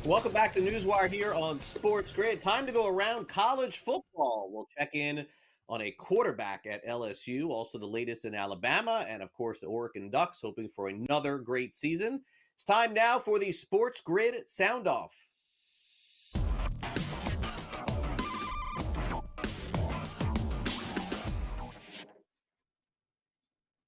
Welcome back to NewsWire here on SportsGrid. Time to go around college football. We'll check in on a quarterback at LSU, also the latest in Alabama, and of course the Oregon Ducks, hoping for another great season. It's time now for the SportsGrid Sound Off.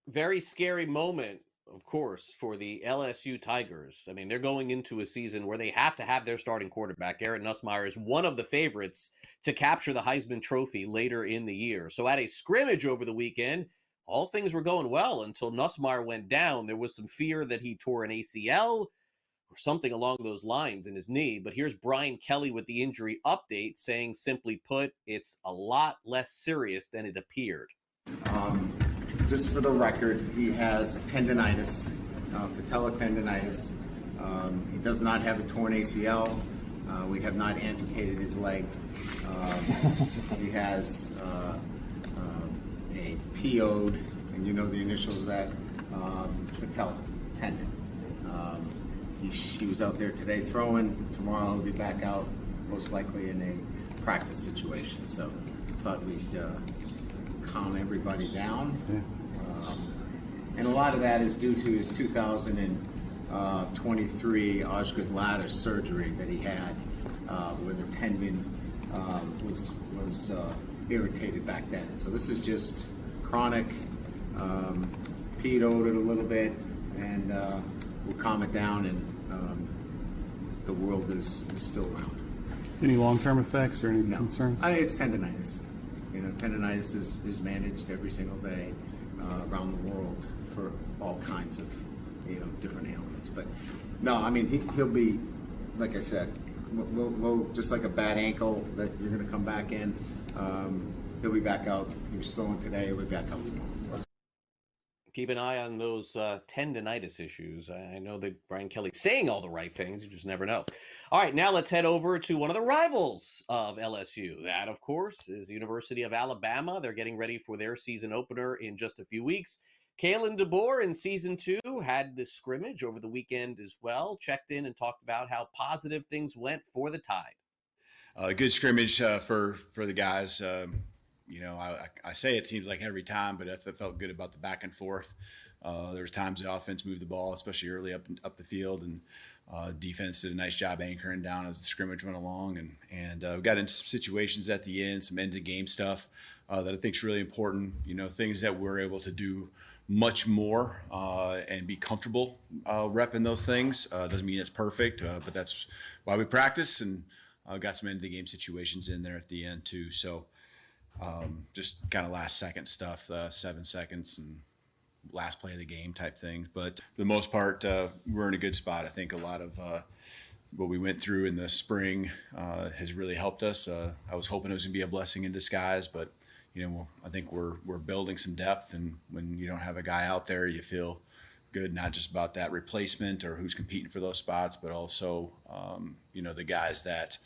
Very scary moment, of course, for the LSU Tigers. I mean, they're going into a season where they have to have their starting quarterback. Garrett Nussmeier is one of the favorites to capture the Heisman Trophy later in the year. So at a scrimmage over the weekend, all things were going well until Nussmeier went down. There was some fear that he tore an ACL or something along those lines in his knee. But here's Brian Kelly with the injury update, saying, simply put, it's a lot less serious than it appeared. Just for the record, he has tendonitis, patella tendonitis. He does not have a torn ACL. We have not amputated his leg. He has a PO'd, and you know the initials of that, patella tendon. He was out there today throwing. Tomorrow he'll be back out, most likely in a practice situation. So I thought we'd calm everybody down. And a lot of that is due to his 2023 Osgood ladder surgery that he had, where the tendon was irritated back then. So this is just chronic. Peed-o'd it a little bit, and we'll calm it down, and the world is still around. Any long-term effects or any concerns? It's tendonitis. You know, tendonitis is managed every single day around the world for all kinds of, different ailments. But no, I mean, he'll be, like I said, we'll just like a bad ankle that you're going to come back in. He'll be back out. He was throwing today. He'll be back out tomorrow. Keep an eye on those tendonitis issues. I know that Brian Kelly's saying all the right things. You just never know. All right, now let's head over to one of the rivals of LSU. That, of course, is the University of Alabama. They're getting ready for their season opener in just a few weeks. Kalen DeBoer in Season 2 had the scrimmage over the weekend as well, checked in and talked about how positive things went for the Tide. Good scrimmage for the guys. I say it seems like every time, but I felt good about the back and forth. There was times the offense moved the ball, especially early up the field, and defense did a nice job anchoring down as the scrimmage went along. And we got into some situations at the end, some end-of-game stuff that I think is really important. Things that we're able to do much more and be comfortable repping those things. Doesn't mean it's perfect, but that's why we practice, and got some end-of-the-game situations in there at the end too. So. Just kind of last second stuff, 7 seconds and last play of the game type things. But for the most part, we're in a good spot. I think a lot of what we went through in the spring has really helped us. I was hoping it was going to be a blessing in disguise, but I think we're building some depth, and when you don't have a guy out there, you feel good, not just about that replacement or who's competing for those spots, but also the guys that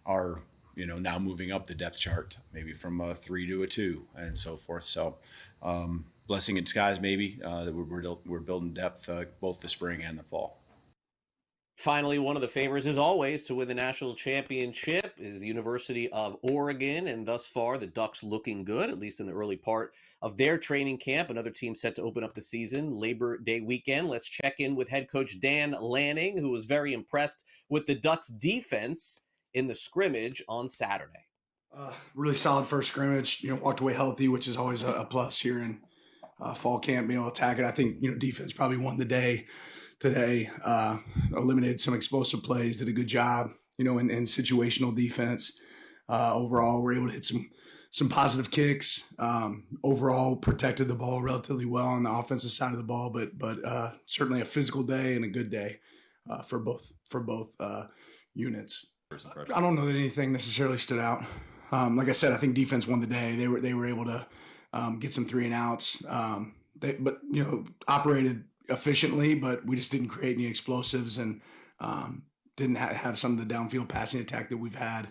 are now moving up the depth chart, maybe from a 3 to a 2 and so forth. So blessing in disguise, maybe, that we're building depth both the spring and the fall. Finally, one of the favorites, as always, to win the national championship is the University of Oregon. And thus far, the Ducks looking good, at least in the early part of their training camp. Another team set to open up the season Labor Day weekend. Let's check in with head coach Dan Lanning, who was very impressed with the Ducks defense in the scrimmage on Saturday. Really solid first scrimmage. Walked away healthy, which is always a plus here in fall camp. Being able to attack it, I think defense probably won the day today. Eliminated some explosive plays, did a good job. In situational defense. Overall, we're able to hit some positive kicks. Overall, protected the ball relatively well on the offensive side of the ball, but certainly a physical day and a good day for both units. I don't know that anything necessarily stood out. Like I said, I think defense won the day. They were able to get some 3 and outs. But operated efficiently, but we just didn't create any explosives and didn't have some of the downfield passing attack that we've had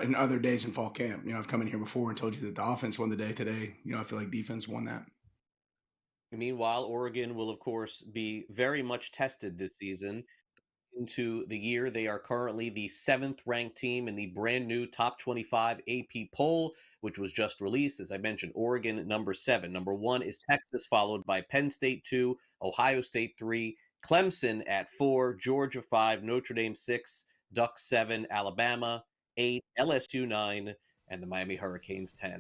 in other days in fall camp. I've come in here before and told you that the offense won the day today. I feel like defense won that. Meanwhile, Oregon will, of course, be very much tested this season. into the year. They are currently the 7th ranked team in the brand new top 25 AP poll, which was just released. As I mentioned, Oregon number 7. Number 1 is Texas, followed by Penn State 2, Ohio State 3, Clemson at 4, Georgia 5, Notre Dame 6, Ducks 7, Alabama 8, LSU 9, and the Miami Hurricanes 10.